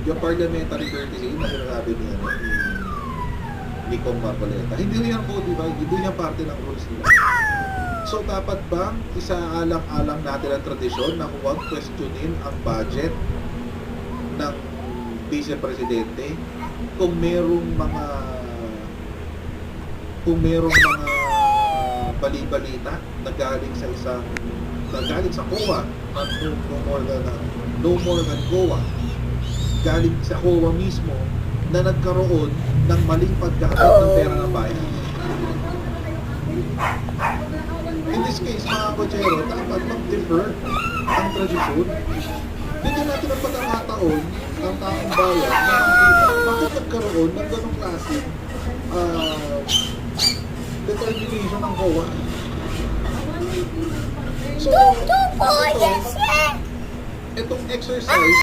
yung parliamentary courtesy na sinasabi niya, ni Kong Marcoleta, hindi yan codified, hindi yan parte ng rules nila. So dapat ba isaalang-alang natin ang tradisyon na huwag questionin ang budget ng vice-presidente kung merong mga bali-balita na galing sa COA, at no more than COA, galing sa COA mismo na nagkaroon ng maling paggamit ng pera ng bayan. In this case, mga kotsero, dapat mag-defer ang tradisyon. Bigyan natin ang pagkakataon ng taong bayan na makikita bakit nagkaroon ng ganong klase determination ng COA. So, itong exercise